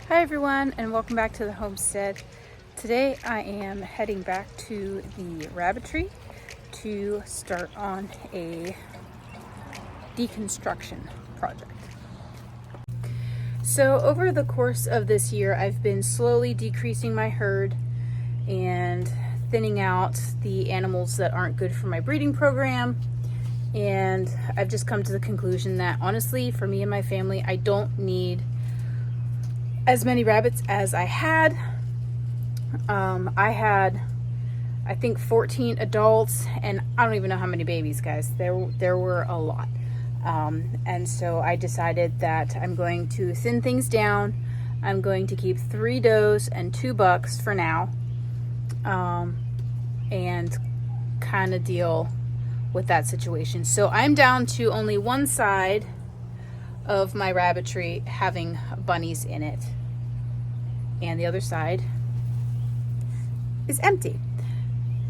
Hi everyone, and welcome back to the homestead. Today I am heading back to the Rabbitry to start on a deconstruction project. So over the course of this year, I've been slowly decreasing my herd and thinning out the animals that aren't good for my breeding program. And I've just come to the conclusion that honestly, for me and my family, I don't need as many rabbits as I had. I had, I think, 14 adults, and I don't even know how many babies, guys. There were a lot. And so I decided that I'm going to thin things down. I'm going to keep 3 does and 2 bucks for now, and kind of deal with that situation. So I'm down to only one side of my rabbitry having bunnies in it, and the other side is empty.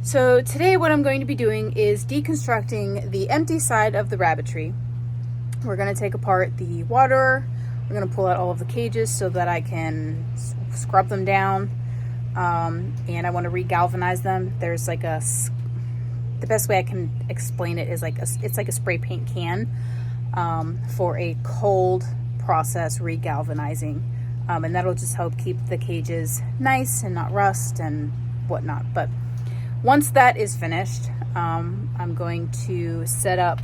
So today what I'm going to be doing is deconstructing the empty side of the rabbitry. We're going to take apart the waterer. We're going to pull out all of the cages so that I can scrub them down, and I want to re-galvanize them. There's like the best way I can explain it is it's like a spray paint can for a cold process re-galvanizing, and that'll just help keep the cages nice and not rust and whatnot. But once that is finished, I'm going to set up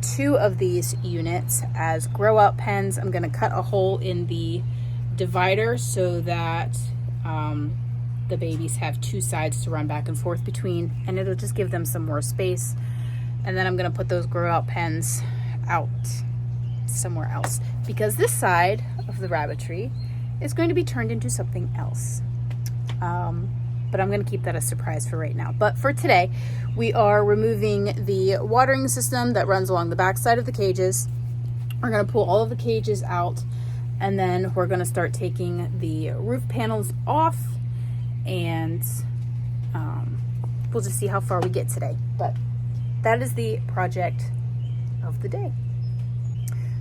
2 of these units as grow out pens. I'm going to cut a hole in the divider so that the babies have 2 sides to run back and forth between, and it'll just give them some more space. And then I'm going to put those grow out pens out somewhere else, because this side of the rabbitry is going to be turned into something else. But I'm going to keep that a surprise for right now. But for today, we are removing the watering system that runs along the back side of the cages. We're going to pull all of the cages out, and then we're going to start taking the roof panels off, and we'll just see how far we get today. But that is the project of the day.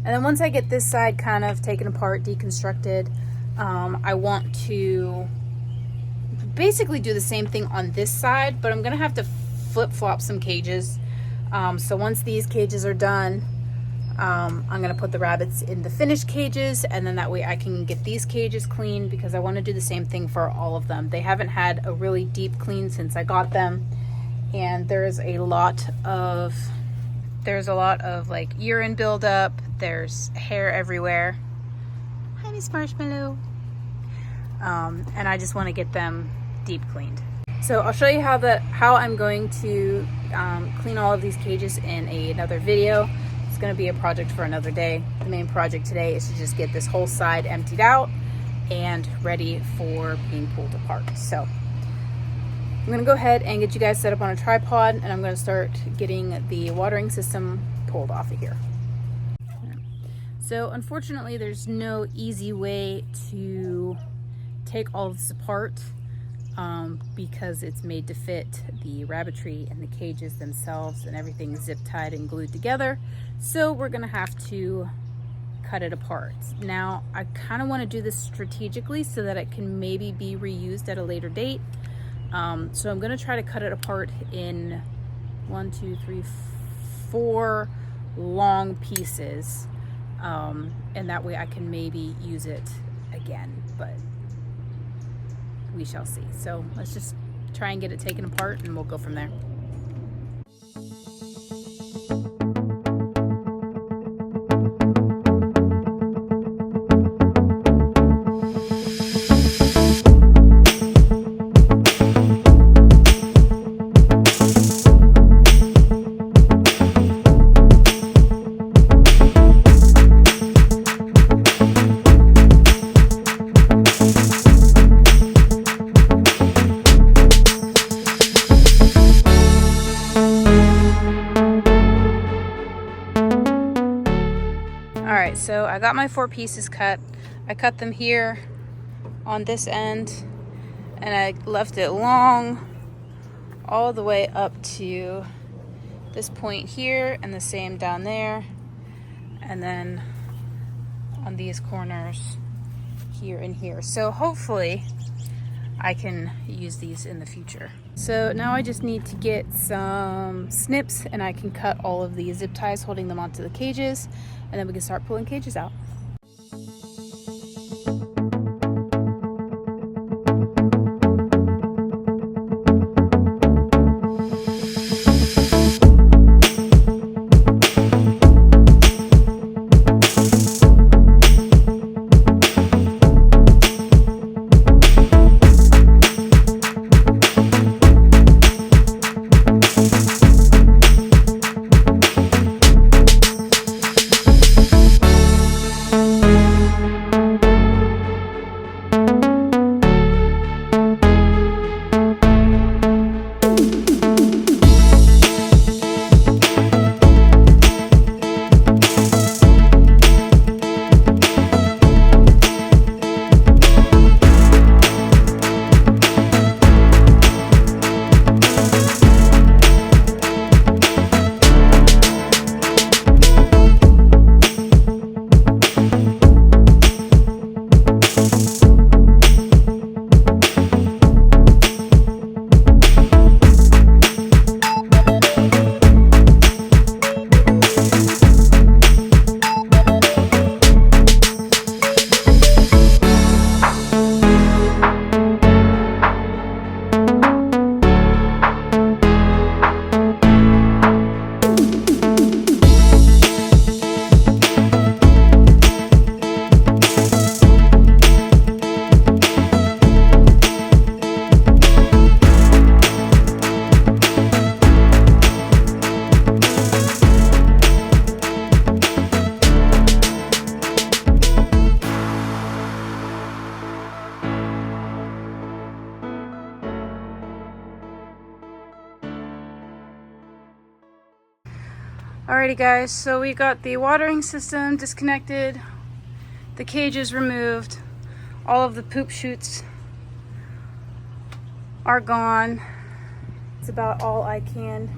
And then once I get this side kind of taken apart, deconstructed, I want to basically do the same thing on this side, but I'm gonna have to flip-flop some cages. So once these cages are done, I'm gonna put the rabbits in the finished cages, and then that way I can get these cages clean, because I want to do the same thing for all of them. They haven't had a really deep clean since I got them, and there's a lot of like urine buildup. There's hair everywhere. Hi, Miss Marshmallow. And I just want to get them deep cleaned. So I'll show you how I'm going to clean all of these cages in another video. It's going to be a project for another day. The main project today is to just get this whole side emptied out and ready for being pulled apart. So I'm going to go ahead and get you guys set up on a tripod, and I'm going to start getting the watering system pulled off of here. So unfortunately, there's no easy way to take all this apart, because it's made to fit the rabbitry and the cages themselves, and everything zip tied and glued together. So we're gonna have to cut it apart. Now I kind of want to do this strategically so that it can maybe be reused at a later date. So I'm gonna try to cut it apart in 1, 2, 3, 4 long pieces, and that way I can maybe use it again, but we shall see. So let's just try and get it taken apart, and we'll go from there. Alright, so I got my 4 pieces cut. I cut them here on this end, and I left it long all the way up to this point here, and the same down there, and then on these corners here and here. So hopefully I can use these in the future. So now I just need to get some snips and I can cut all of the zip ties holding them onto the cages, and then we can start pulling cages out. Alrighty guys, so we got the watering system disconnected, the cages removed, all of the poop chutes are gone. It's about all I can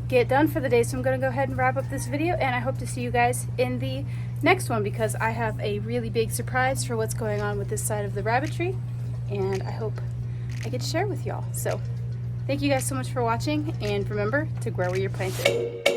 get done for the day, so I'm going to go ahead and wrap up this video, and I hope to see you guys in the next one because I have a really big surprise for what's going on with this side of the rabbitry, and I hope I get to share it with y'all. So thank you guys so much for watching, and remember to grow where you're planted.